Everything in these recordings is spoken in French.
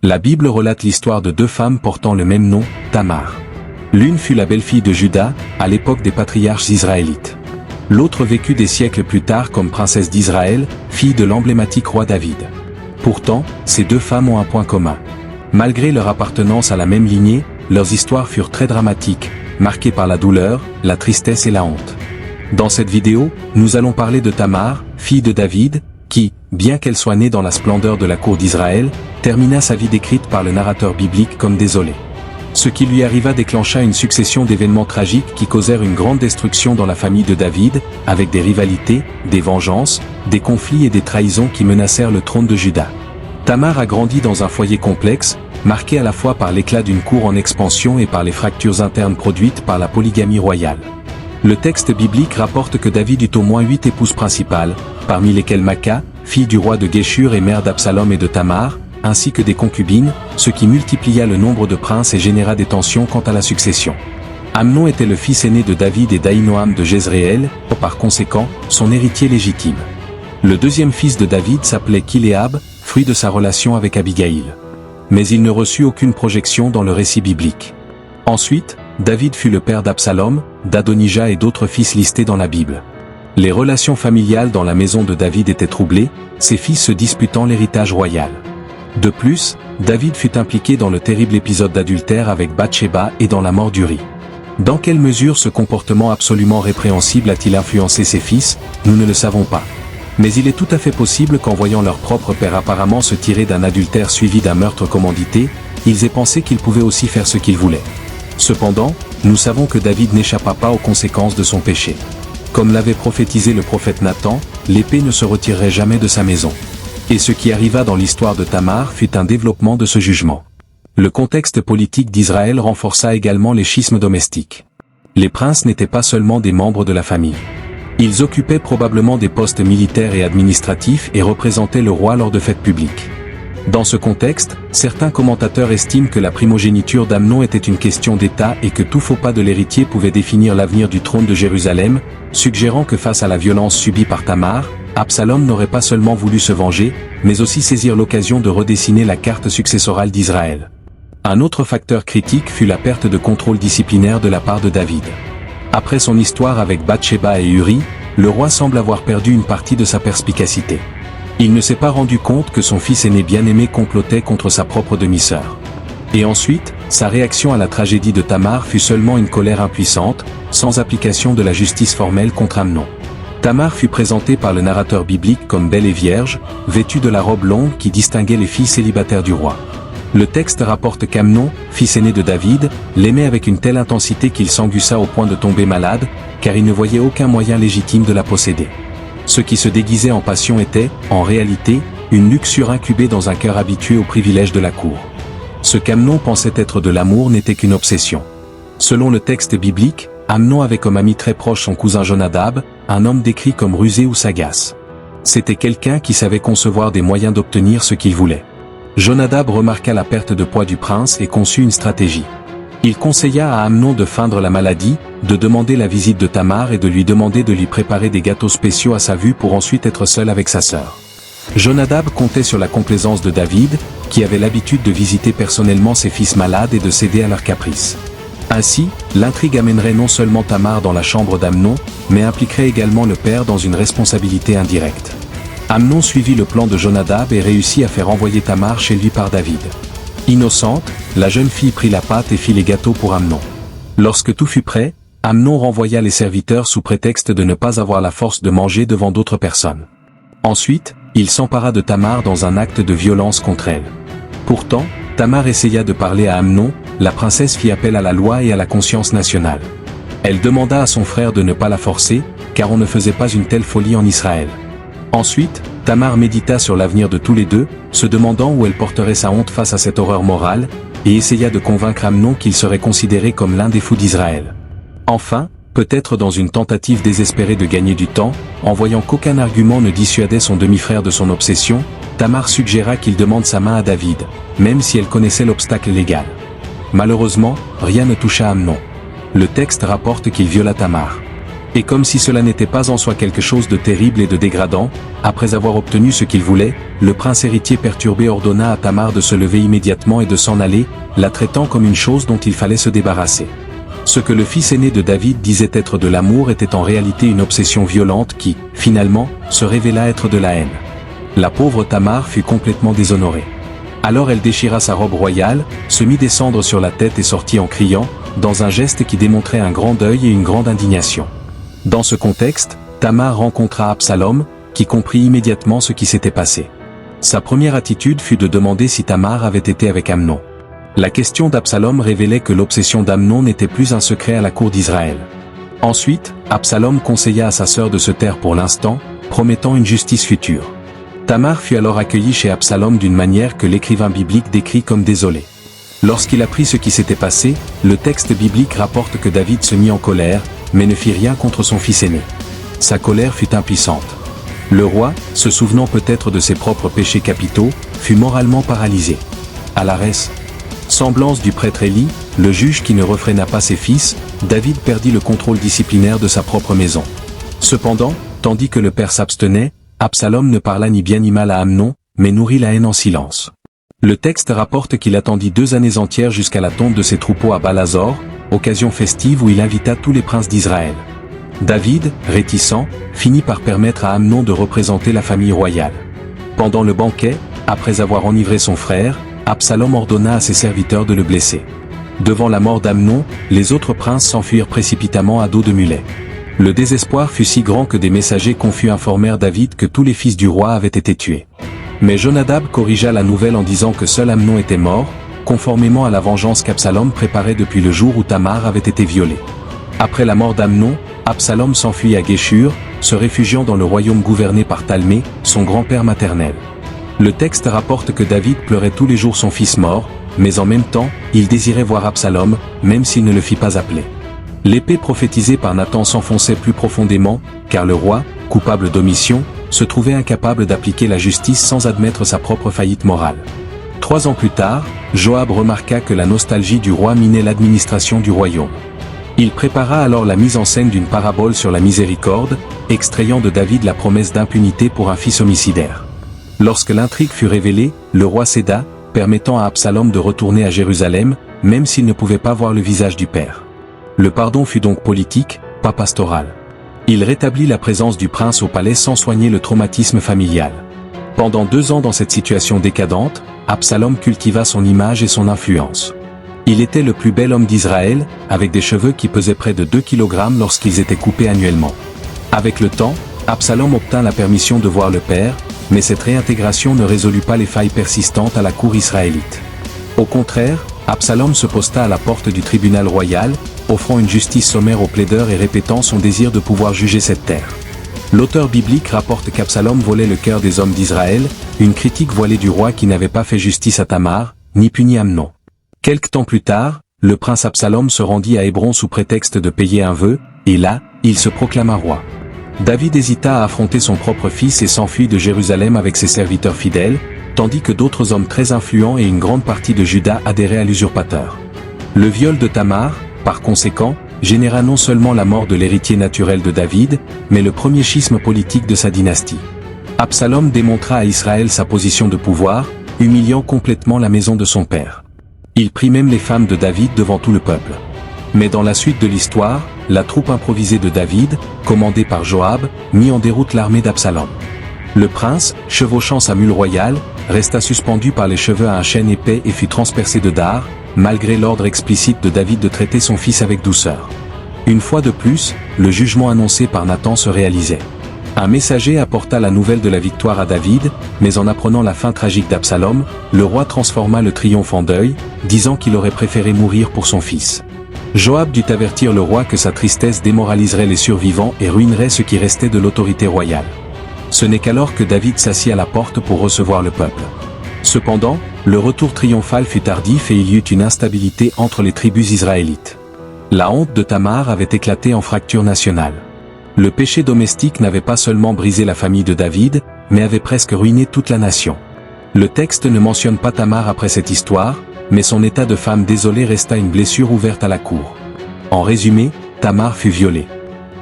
La Bible relate l'histoire de deux femmes portant le même nom, Tamar. L'une fut la belle-fille de Juda, à l'époque des patriarches israélites. L'autre vécut des siècles plus tard comme princesse d'Israël, fille de l'emblématique roi David. Pourtant, ces deux femmes ont un point commun. Malgré leur appartenance à la même lignée, leurs histoires furent très dramatiques, marquées par la douleur, la tristesse et la honte. Dans cette vidéo, nous allons parler de Tamar, fille de David, qui, bien qu'elle soit née dans la splendeur de la cour d'Israël, termina sa vie décrite par le narrateur biblique comme désolée. Ce qui lui arriva déclencha une succession d'événements tragiques qui causèrent une grande destruction dans la famille de David, avec des rivalités, des vengeances, des conflits et des trahisons qui menacèrent le trône de Juda. Tamar a grandi dans un foyer complexe, marqué à la fois par l'éclat d'une cour en expansion et par les fractures internes produites par la polygamie royale. Le texte biblique rapporte que David eut au moins 8 épouses principales, parmi lesquelles Maca, fille du roi de Guéshur et mère d'Absalom et de Tamar, ainsi que des concubines, ce qui multiplia le nombre de princes et généra des tensions quant à la succession. Amnon était le fils aîné de David et d'Ahinoam de Jezréel, par conséquent, son héritier légitime. Le deuxième fils de David s'appelait Kiléab, fruit de sa relation avec Abigaïl. Mais il ne reçut aucune projection dans le récit biblique. Ensuite, David fut le père d'Absalom, d'Adonijah et d'autres fils listés dans la Bible. Les relations familiales dans la maison de David étaient troublées, ses fils se disputant l'héritage royal. De plus, David fut impliqué dans le terrible épisode d'adultère avec Bathsheba et dans la mort d'Uri. Dans quelle mesure ce comportement absolument répréhensible a-t-il influencé ses fils, nous ne le savons pas. Mais il est tout à fait possible qu'en voyant leur propre père apparemment se tirer d'un adultère suivi d'un meurtre commandité, ils aient pensé qu'ils pouvaient aussi faire ce qu'ils voulaient. Cependant, nous savons que David n'échappa pas aux conséquences de son péché. Comme l'avait prophétisé le prophète Nathan, l'épée ne se retirerait jamais de sa maison. Et ce qui arriva dans l'histoire de Tamar fut un développement de ce jugement. Le contexte politique d'Israël renforça également les schismes domestiques. Les princes n'étaient pas seulement des membres de la famille. Ils occupaient probablement des postes militaires et administratifs et représentaient le roi lors de fêtes publiques. Dans ce contexte, certains commentateurs estiment que la primogéniture d'Amnon était une question d'État et que tout faux pas de l'héritier pouvait définir l'avenir du trône de Jérusalem, suggérant que face à la violence subie par Tamar, Absalom n'aurait pas seulement voulu se venger, mais aussi saisir l'occasion de redessiner la carte successorale d'Israël. Un autre facteur critique fut la perte de contrôle disciplinaire de la part de David. Après son histoire avec Bathsheba et Uri, le roi semble avoir perdu une partie de sa perspicacité. Il ne s'est pas rendu compte que son fils aîné bien-aimé complotait contre sa propre demi-sœur. Et ensuite, sa réaction à la tragédie de Tamar fut seulement une colère impuissante, sans application de la justice formelle contre Amnon. Tamar fut présentée par le narrateur biblique comme belle et vierge, vêtue de la robe longue qui distinguait les filles célibataires du roi. Le texte rapporte qu'Amnon, fils aîné de David, l'aimait avec une telle intensité qu'il s'angussa au point de tomber malade, car il ne voyait aucun moyen légitime de la posséder. Ce qui se déguisait en passion était, en réalité, une luxure incubée dans un cœur habitué aux privilèges de la cour. Ce qu'Amnon pensait être de l'amour n'était qu'une obsession. Selon le texte biblique, Amnon avait comme ami très proche son cousin Jonadab, un homme décrit comme rusé ou sagace. C'était quelqu'un qui savait concevoir des moyens d'obtenir ce qu'il voulait. Jonadab remarqua la perte de poids du prince et conçut une stratégie. Il conseilla à Amnon de feindre la maladie, de demander la visite de Tamar et de lui demander de lui préparer des gâteaux spéciaux à sa vue pour ensuite être seul avec sa sœur. Jonadab comptait sur la complaisance de David, qui avait l'habitude de visiter personnellement ses fils malades et de céder à leurs caprices. Ainsi, l'intrigue amènerait non seulement Tamar dans la chambre d'Amnon, mais impliquerait également le père dans une responsabilité indirecte. Amnon suivit le plan de Jonadab et réussit à faire envoyer Tamar chez lui par David. Innocente, la jeune fille prit la pâte et fit les gâteaux pour Amnon. Lorsque tout fut prêt, Amnon renvoya les serviteurs sous prétexte de ne pas avoir la force de manger devant d'autres personnes. Ensuite, il s'empara de Tamar dans un acte de violence contre elle. Pourtant, Tamar essaya de parler à Amnon, la princesse fit appel à la loi et à la conscience nationale. Elle demanda à son frère de ne pas la forcer, car on ne faisait pas une telle folie en Israël. Ensuite, Tamar médita sur l'avenir de tous les deux, se demandant où elle porterait sa honte face à cette horreur morale, et essaya de convaincre Amnon qu'il serait considéré comme l'un des fous d'Israël. Enfin, peut-être dans une tentative désespérée de gagner du temps, en voyant qu'aucun argument ne dissuadait son demi-frère de son obsession, Tamar suggéra qu'il demande sa main à David, même si elle connaissait l'obstacle légal. Malheureusement, rien ne toucha Amnon. Le texte rapporte qu'il viola Tamar. Et comme si cela n'était pas en soi quelque chose de terrible et de dégradant, après avoir obtenu ce qu'il voulait, le prince héritier perturbé ordonna à Tamar de se lever immédiatement et de s'en aller, la traitant comme une chose dont il fallait se débarrasser. Ce que le fils aîné de David disait être de l'amour était en réalité une obsession violente qui, finalement, se révéla être de la haine. La pauvre Tamar fut complètement déshonorée. Alors elle déchira sa robe royale, se mit des cendres sur la tête et sortit en criant, dans un geste qui démontrait un grand deuil et une grande indignation. Dans ce contexte, Tamar rencontra Absalom, qui comprit immédiatement ce qui s'était passé. Sa première attitude fut de demander si Tamar avait été avec Amnon. La question d'Absalom révélait que l'obsession d'Amnon n'était plus un secret à la cour d'Israël. Ensuite, Absalom conseilla à sa sœur de se taire pour l'instant, promettant une justice future. Tamar fut alors accueillie chez Absalom d'une manière que l'écrivain biblique décrit comme désolé. Lorsqu'il apprit ce qui s'était passé, le texte biblique rapporte que David se mit en colère, mais ne fit rien contre son fils aîné. Sa colère fut impuissante. Le roi, se souvenant peut-être de ses propres péchés capitaux, fut moralement paralysé. À la semblance du prêtre Élie, le juge qui ne refréna pas ses fils, David perdit le contrôle disciplinaire de sa propre maison. Cependant, tandis que le père s'abstenait, Absalom ne parla ni bien ni mal à Amnon, mais nourrit la haine en silence. Le texte rapporte qu'il attendit 2 années entières jusqu'à la tombe de ses troupeaux à Baal-Hazor, occasion festive où il invita tous les princes d'Israël. David, réticent, finit par permettre à Amnon de représenter la famille royale. Pendant le banquet, après avoir enivré son frère, Absalom ordonna à ses serviteurs de le blesser. Devant la mort d'Amnon, les autres princes s'enfuirent précipitamment à dos de mulet. Le désespoir fut si grand que des messagers confus informèrent David que tous les fils du roi avaient été tués. Mais Jonadab corrigea la nouvelle en disant que seul Amnon était mort, conformément à la vengeance qu'Absalom préparait depuis le jour où Tamar avait été violée. Après la mort d'Amnon, Absalom s'enfuit à Géshur, se réfugiant dans le royaume gouverné par Talmai, son grand-père maternel. Le texte rapporte que David pleurait tous les jours son fils mort, mais en même temps, il désirait voir Absalom, même s'il ne le fit pas appeler. L'épée prophétisée par Nathan s'enfonçait plus profondément, car le roi, coupable d'omission, se trouvait incapable d'appliquer la justice sans admettre sa propre faillite morale. 3 ans plus tard, Joab remarqua que la nostalgie du roi minait l'administration du royaume. Il prépara alors la mise en scène d'une parabole sur la miséricorde, extrayant de David la promesse d'impunité pour un fils homicidaire. Lorsque l'intrigue fut révélée, le roi céda, permettant à Absalom de retourner à Jérusalem, même s'il ne pouvait pas voir le visage du père. Le pardon fut donc politique, pas pastoral. Il rétablit la présence du prince au palais sans soigner le traumatisme familial. Pendant 2 ans dans cette situation décadente, Absalom cultiva son image et son influence. Il était le plus bel homme d'Israël, avec des cheveux qui pesaient près de 2 kg lorsqu'ils étaient coupés annuellement. Avec le temps, Absalom obtint la permission de voir le père, mais cette réintégration ne résolut pas les failles persistantes à la cour israélite. Au contraire, Absalom se posta à la porte du tribunal royal, offrant une justice sommaire aux plaideurs et répétant son désir de pouvoir juger cette terre. L'auteur biblique rapporte qu'Absalom volait le cœur des hommes d'Israël, une critique voilée du roi qui n'avait pas fait justice à Tamar, ni puni Amnon. Quelque temps plus tard, le prince Absalom se rendit à Hébron sous prétexte de payer un vœu, et là, il se proclama roi. David hésita à affronter son propre fils et s'enfuit de Jérusalem avec ses serviteurs fidèles, tandis que d'autres hommes très influents et une grande partie de Juda adhéraient à l'usurpateur. Le viol de Tamar, par conséquent, généra non seulement la mort de l'héritier naturel de David, mais le premier schisme politique de sa dynastie. Absalom démontra à Israël sa position de pouvoir, humiliant complètement la maison de son père. Il prit même les femmes de David devant tout le peuple. Mais dans la suite de l'histoire, la troupe improvisée de David, commandée par Joab, mit en déroute l'armée d'Absalom. Le prince, chevauchant sa mule royale, resta suspendu par les cheveux à un chêne épais et fut transpercé de dards, malgré l'ordre explicite de David de traiter son fils avec douceur. Une fois de plus, le jugement annoncé par Nathan se réalisait. Un messager apporta la nouvelle de la victoire à David, mais en apprenant la fin tragique d'Absalom, le roi transforma le triomphe en deuil, disant qu'il aurait préféré mourir pour son fils. Joab dut avertir le roi que sa tristesse démoraliserait les survivants et ruinerait ce qui restait de l'autorité royale. Ce n'est qu'alors que David s'assit à la porte pour recevoir le peuple. Cependant, le retour triomphal fut tardif et il y eut une instabilité entre les tribus israélites. La honte de Tamar avait éclaté en fracture nationale. Le péché domestique n'avait pas seulement brisé la famille de David, mais avait presque ruiné toute la nation. Le texte ne mentionne pas Tamar après cette histoire, mais son état de femme désolée resta une blessure ouverte à la cour. En résumé, Tamar fut violée.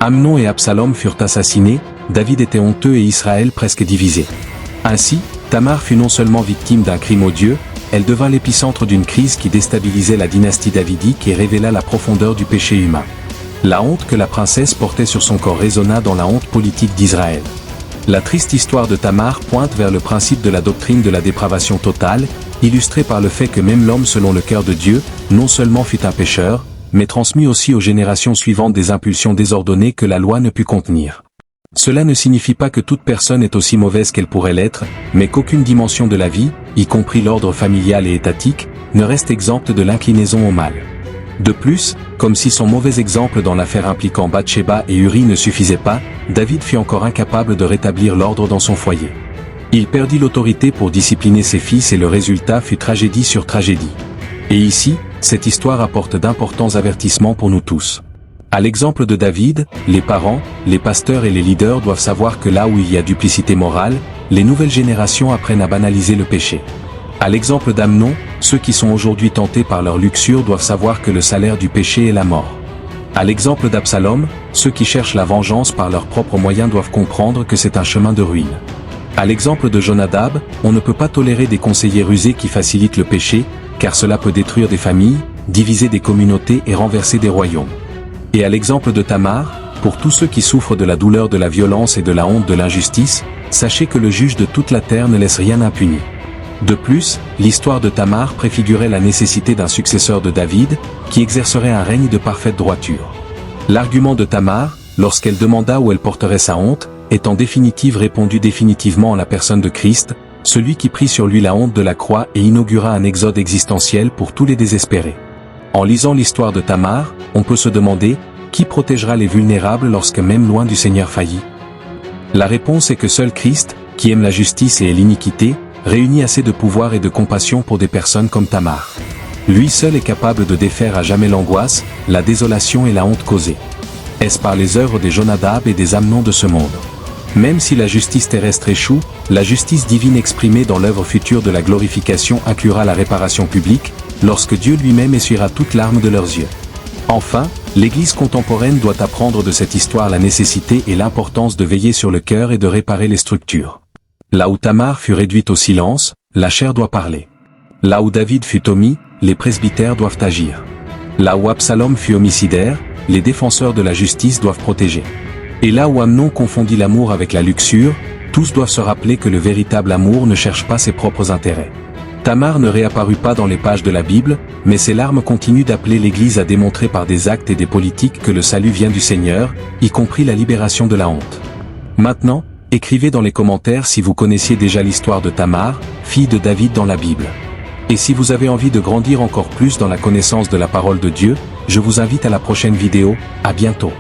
Amnon et Absalom furent assassinés, David était honteux et Israël presque divisé. Ainsi, Tamar fut non seulement victime d'un crime odieux, elle devint l'épicentre d'une crise qui déstabilisait la dynastie davidique et révéla la profondeur du péché humain. La honte que la princesse portait sur son corps résonna dans la honte politique d'Israël. La triste histoire de Tamar pointe vers le principe de la doctrine de la dépravation totale, illustrée par le fait que même l'homme selon le cœur de Dieu, non seulement fut un pécheur, mais transmit aussi aux générations suivantes des impulsions désordonnées que la loi ne put contenir. Cela ne signifie pas que toute personne est aussi mauvaise qu'elle pourrait l'être, mais qu'aucune dimension de la vie, y compris l'ordre familial et étatique, ne reste exempte de l'inclinaison au mal. De plus, comme si son mauvais exemple dans l'affaire impliquant Bathsheba et Uri ne suffisait pas, David fut encore incapable de rétablir l'ordre dans son foyer. Il perdit l'autorité pour discipliner ses fils et le résultat fut tragédie sur tragédie. Et ici, cette histoire apporte d'importants avertissements pour nous tous. À l'exemple de David, les parents, les pasteurs et les leaders doivent savoir que là où il y a duplicité morale, les nouvelles générations apprennent à banaliser le péché. À l'exemple d'Amnon, ceux qui sont aujourd'hui tentés par leur luxure doivent savoir que le salaire du péché est la mort. À l'exemple d'Absalom, ceux qui cherchent la vengeance par leurs propres moyens doivent comprendre que c'est un chemin de ruine. À l'exemple de Jonadab, on ne peut pas tolérer des conseillers rusés qui facilitent le péché, car cela peut détruire des familles, diviser des communautés et renverser des royaumes. Et à l'exemple de Tamar, pour tous ceux qui souffrent de la douleur de la violence et de la honte de l'injustice, sachez que le juge de toute la terre ne laisse rien impuni. De plus, l'histoire de Tamar préfigurait la nécessité d'un successeur de David, qui exercerait un règne de parfaite droiture. L'argument de Tamar, lorsqu'elle demanda où elle porterait sa honte, est en définitive répondu définitivement en la personne de Christ, celui qui prit sur lui la honte de la croix et inaugura un exode existentiel pour tous les désespérés. En lisant l'histoire de Tamar, on peut se demander, qui protégera les vulnérables lorsque même loin du Seigneur faillit? La réponse est que seul Christ, qui aime la justice et l'iniquité, réunit assez de pouvoir et de compassion pour des personnes comme Tamar. Lui seul est capable de défaire à jamais l'angoisse, la désolation et la honte causée. Est-ce par les œuvres des Jonadab et des Amnon de ce monde? Même si la justice terrestre échoue, la justice divine exprimée dans l'œuvre future de la glorification inclura la réparation publique, lorsque Dieu lui-même essuiera toute larme de leurs yeux. Enfin, l'Église contemporaine doit apprendre de cette histoire la nécessité et l'importance de veiller sur le cœur et de réparer les structures. Là où Tamar fut réduite au silence, la chair doit parler. Là où David fut omis, les presbytères doivent agir. Là où Absalom fut homicidaire, les défenseurs de la justice doivent protéger. Et là où Amnon confondit l'amour avec la luxure, tous doivent se rappeler que le véritable amour ne cherche pas ses propres intérêts. Tamar ne réapparut pas dans les pages de la Bible, mais ses larmes continuent d'appeler l'Église à démontrer par des actes et des politiques que le salut vient du Seigneur, y compris la libération de la honte. Maintenant, écrivez dans les commentaires si vous connaissiez déjà l'histoire de Tamar, fille de David dans la Bible. Et si vous avez envie de grandir encore plus dans la connaissance de la parole de Dieu, je vous invite à la prochaine vidéo, à bientôt.